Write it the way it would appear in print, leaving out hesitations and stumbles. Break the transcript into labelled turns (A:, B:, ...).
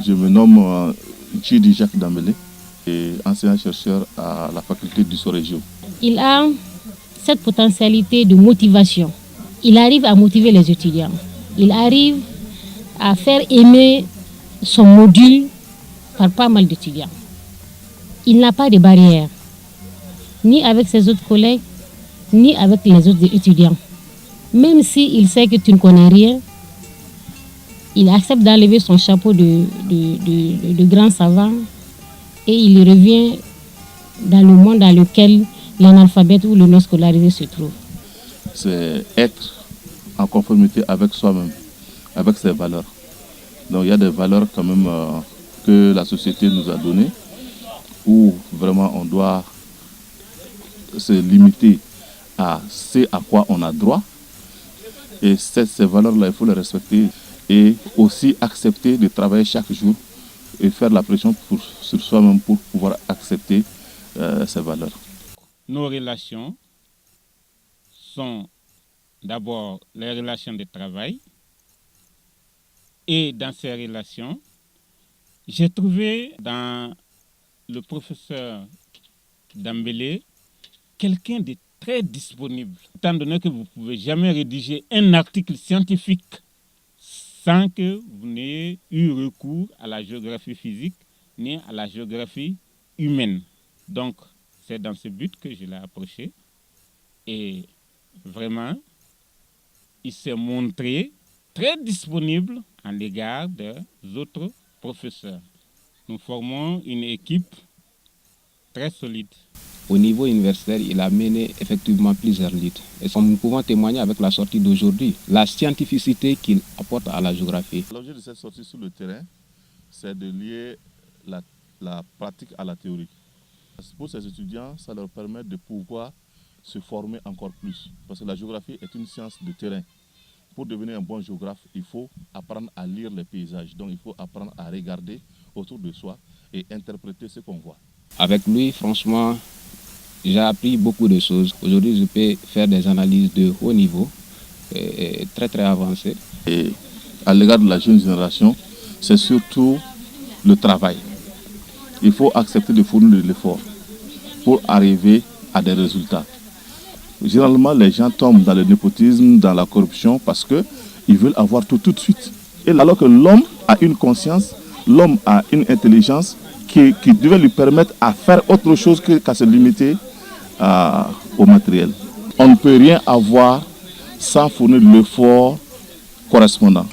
A: Je me nomme Djidi Jacques Dambélé et enseignant-chercheur à la faculté du Sorégio.
B: Il a cette potentialité de motivation. Il arrive à motiver les étudiants. Il arrive à faire aimer son module par pas mal d'étudiants. Il n'a pas de barrière, ni avec ses autres collègues, ni avec les autres étudiants. Même s'il sait que tu ne connais rien, il accepte d'enlever son chapeau de grand savant et il revient dans le monde dans lequel l'analphabète ou le non scolarisé se trouve.
A: C'est être en conformité avec soi-même, avec ses valeurs. Donc il y a des valeurs quand même que la société nous a données, où vraiment on doit se limiter à ce à quoi on a droit. Et ces valeurs-là, il faut les respecter et aussi accepter de travailler chaque jour et faire la pression sur soi-même pour pouvoir accepter ces valeurs.
C: Nos relations sont d'abord les relations de travail. Et dans ces relations, j'ai trouvé dans le professeur Dambélé quelqu'un de très disponible. Étant donné que vous ne pouvez jamais rédiger un article scientifique sans que vous n'ayez eu recours à la géographie physique ni à la géographie humaine. Donc, c'est dans ce but que je l'ai approché. Et vraiment, il s'est montré très disponible à l'égard des autres professeurs. Nous formons une équipe très solide.
D: Au niveau universitaire, il a mené effectivement plusieurs luttes. Et nous pouvons témoigner avec la sortie d'aujourd'hui, la scientificité qu'il apporte à la géographie.
A: L'objet de cette sortie sur le terrain, c'est de lier la pratique à la théorie. Pour ces étudiants, ça leur permet de pouvoir se former encore plus. Parce que la géographie est une science de terrain. Pour devenir un bon géographe, il faut apprendre à lire les paysages. Donc il faut apprendre à regarder autour de soi et interpréter ce qu'on voit.
D: Avec lui, franchement, j'ai appris beaucoup de choses. Aujourd'hui, je peux faire des analyses de haut niveau, très très avancées.
A: Et à l'égard de la jeune génération, c'est surtout le travail. Il faut accepter de fournir de l'effort pour arriver à des résultats. Généralement, les gens tombent dans le népotisme, dans la corruption, parce qu'ils veulent avoir tout de suite. Et alors que l'homme a une conscience, l'homme a une intelligence qui devait lui permettre à faire autre chose qu'à se limiter au matériel. On ne peut rien avoir sans fournir l'effort correspondant.